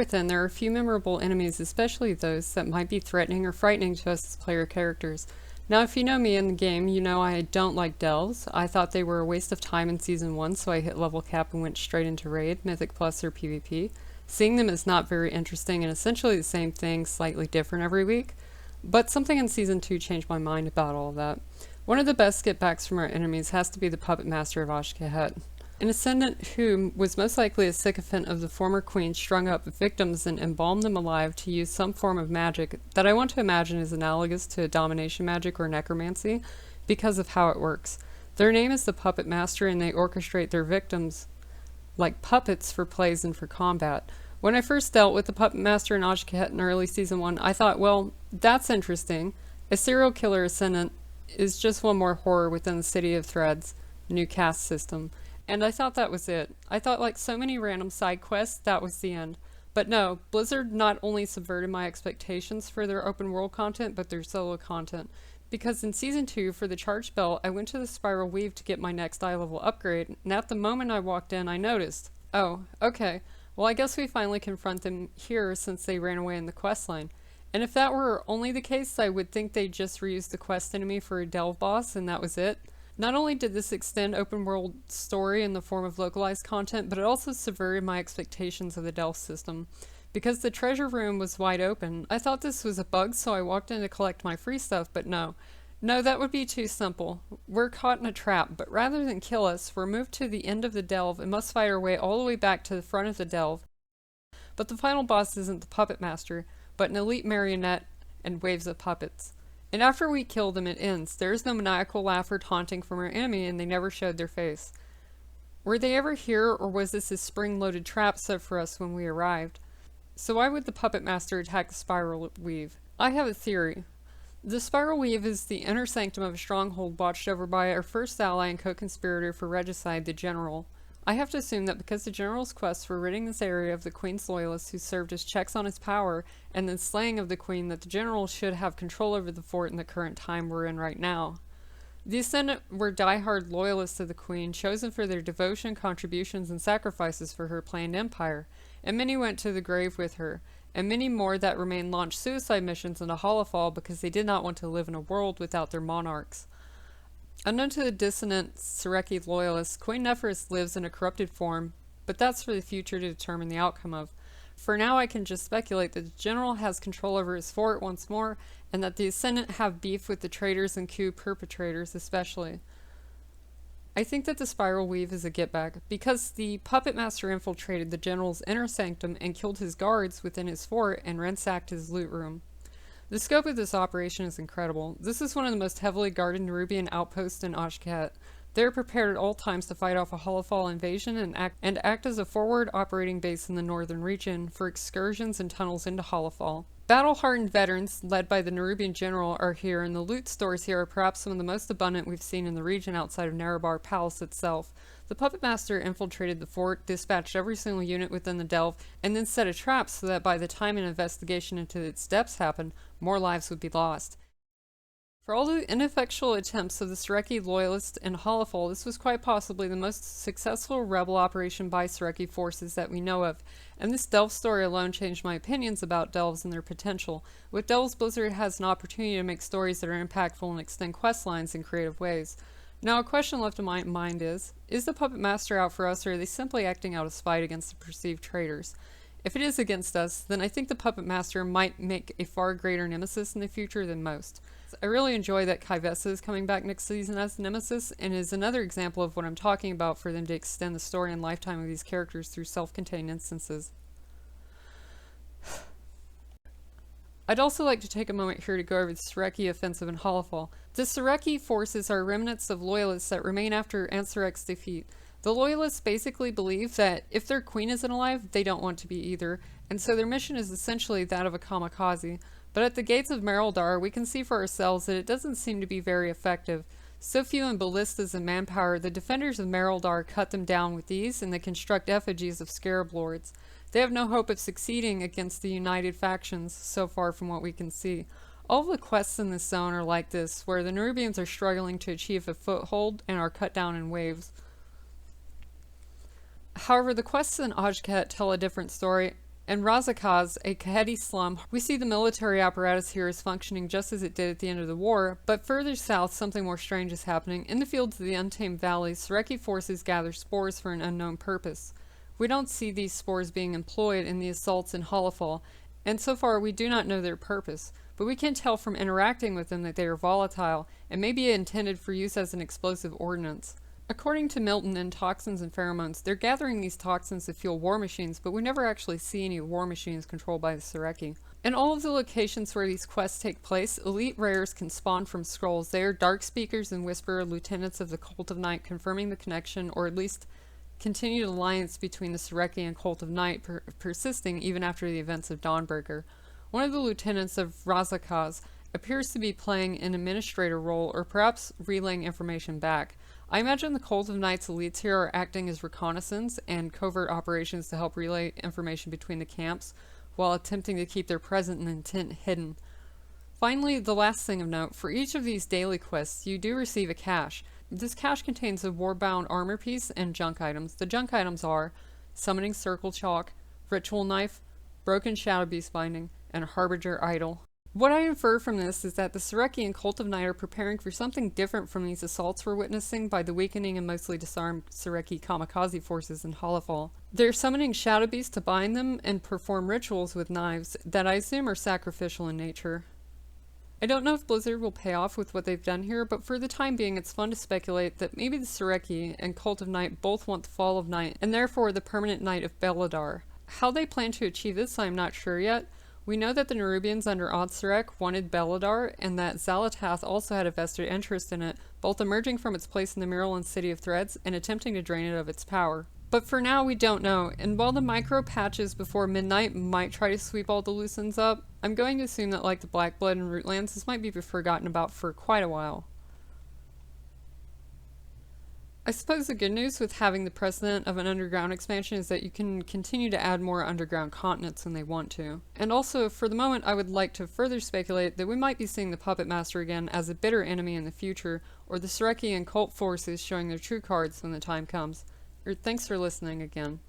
within, there are a few memorable enemies, especially those that might be threatening or frightening to us as player characters. Now, if you know me in the game, you know I don't like delves. I thought they were a waste of time in Season 1, so I hit level cap and went straight into Raid, Mythic Plus, or PvP. Seeing them is not very interesting and essentially the same thing, slightly different every week. But something in Season 2 changed my mind about all of that. One of the best get-backs from our enemies has to be the Puppetmaster of Ashkehet. An ascendant who was most likely a sycophant of the former queen strung up victims and embalmed them alive to use some form of magic that I want to imagine is analogous to domination magic or necromancy because of how it works. Their name is the Puppetmaster, and they orchestrate their victims like puppets for plays and for combat. When I first dealt with the Puppetmaster in Ashkehet in early Season 1, I thought, well, that's interesting. A serial killer ascendant is just one more horror within the City of Threads new caste system. And I thought that was it. I thought, like so many random side quests, that was the end. But no, Blizzard not only subverted my expectations for their open world content, but their solo content. Because in Season 2, for the Charged Belt, I went to the Spiral Weave to get my next eye level upgrade, and at the moment I walked in, I noticed, oh, okay, well I guess we finally confront them here since they ran away in the quest line. And if that were only the case, I would think they just reused the quest enemy for a delve boss, and that was it. Not only did this extend open world story in the form of localized content, but it also subverted my expectations of the delve system. Because the treasure room was wide open, I thought this was a bug, so I walked in to collect my free stuff, but no. No, that would be too simple. We're caught in a trap, but rather than kill us, we're moved to the end of the delve and must fight our way all the way back to the front of the delve. But the final boss isn't the Puppet Master, but an elite marionette and waves of puppets. And after we kill them, it ends. There is no maniacal laugh or taunting from our enemy, and they never showed their face. Were they ever here, or was this a spring-loaded trap set for us when we arrived? So why would the Puppet Master attack the Spiral Weave? I have a theory. The Spiral Weave is the inner sanctum of a stronghold watched over by our first ally and co-conspirator for regicide, the General. I have to assume that because the General's quest for ridding this area of the Queen's loyalists who served as checks on his power, and the slaying of the Queen, that the General should have control over the fort in the current time we're in right now. The Ascendant were die-hard loyalists of the Queen, chosen for their devotion, contributions, and sacrifices for her planned empire, and many went to the grave with her, and many more that remained launched suicide missions into Hollowfall because they did not want to live in a world without their monarchs. Unknown to the dissonant Surekei loyalists, Queen Nephris lives in a corrupted form, but that's for the future to determine the outcome of. For now, I can just speculate that the General has control over his fort once more, and that the Ascendant have beef with the traitors and coup perpetrators especially. I think that the Spiral Weave is a get-back, because the Puppet Master infiltrated the General's inner sanctum and killed his guards within his fort and ransacked his loot room. The scope of this operation is incredible. This is one of the most heavily guarded Nerubian outposts in Ashkehet. They are prepared at all times to fight off a Hollowfall invasion and act as a forward operating base in the northern region for excursions and tunnels into Hollowfall. Battle-hardened veterans, led by the Nerubian general, are here, and the loot stores here are perhaps some of the most abundant we've seen in the region outside of Nerebar Palace itself. The Puppet Master infiltrated the fort, dispatched every single unit within the delve, and then set a trap so that by the time an investigation into its depths happened, more lives would be lost. For all the ineffectual attempts of the Surekei loyalists in Hollowfall, this was quite possibly the most successful rebel operation by Surekei forces that we know of, and this delve story alone changed my opinions about delves and their potential. With delves, Blizzard has an opportunity to make stories that are impactful and extend quest lines in creative ways. Now, a question left in my mind is the Puppet Master out for us, or are they simply acting out of spite against the perceived traitors? If it is against us, then I think the Puppet Master might make a far greater nemesis in the future than most. I really enjoy that Kaivessa is coming back next season as the nemesis, and is another example of what I'm talking about for them to extend the story and lifetime of these characters through self-contained instances. I'd also like to take a moment here to go over the Surekei offensive in Hollowfall. The Surekei forces are remnants of loyalists that remain after Ansurek's defeat. The loyalists basically believe that if their queen isn't alive, they don't want to be either, and so their mission is essentially that of a kamikaze. But at the gates of Mereldar, we can see for ourselves that it doesn't seem to be very effective. So few in ballistas and manpower, the defenders of Mereldar cut them down with ease, and they construct effigies of scarab lords. They have no hope of succeeding against the united factions, so far from what we can see. All of the quests in this zone are like this, where the Nerubians are struggling to achieve a foothold and are cut down in waves. However, the quests in Ashkehet tell a different story, In Razakaz, a Kaheti slum, we see the military apparatus here is functioning just as it did at the end of the war, but further south something more strange is happening. In the fields of the Untamed Valley, Surekei forces gather spores for an unknown purpose. We don't see these spores being employed in the assaults in Holofall, and so far we do not know their purpose, but we can tell from interacting with them that they are volatile and may be intended for use as an explosive ordnance. According to Milton in Toxins and Pheromones, they're gathering these toxins to fuel war machines, but we never actually see any war machines controlled by the Surekei. In all of the locations where these quests take place, elite rares can spawn from scrolls. They are Dark Speakers and Whisperer, lieutenants of the Cult of Night, confirming the connection, or at least continued alliance between the Surekei and Cult of Night, persisting even after the events of Dawnbreaker. One of the lieutenants of Razakaz appears to be playing an administrator role, or perhaps relaying information back. I imagine the Cult of Night's elites here are acting as reconnaissance and covert operations to help relay information between the camps, while attempting to keep their presence and intent hidden. Finally, the last thing of note, for each of these daily quests, you do receive a cache. This cache contains a warbound armor piece and junk items. The junk items are Summoning Circle Chalk, Ritual Knife, Broken Shadow Beast Binding, and Harbinger Idol. What I infer from this is that the Surekei and Cult of Night are preparing for something different from these assaults we're witnessing by the weakening and mostly disarmed Surekei kamikaze forces in Holofall. They're summoning Shadow Beasts to bind them and perform rituals with knives that I assume are sacrificial in nature. I don't know if Blizzard will pay off with what they've done here, but for the time being it's fun to speculate that maybe the Surekei and Cult of Night both want the fall of Night, and therefore the permanent Night of Beladar. How they plan to achieve this I'm not sure yet. We know that the Nerubians under Ansurek wanted Beladar, and that Xalatath also had a vested interest in it, both emerging from its place in the Mural and City of Threads and attempting to drain it of its power. But for now we don't know, and while the micro patches before midnight might try to sweep all the loose ends up, I'm going to assume that like the Blackblood and Rootlands, this might be forgotten about for quite a while. I suppose the good news with having the precedent of an underground expansion is that you can continue to add more underground continents when they want to. And also, for the moment, I would like to further speculate that we might be seeing the Puppetmaster again as a bitter enemy in the future, or the Surekei and cult forces showing their true cards when the time comes. Thanks for listening again.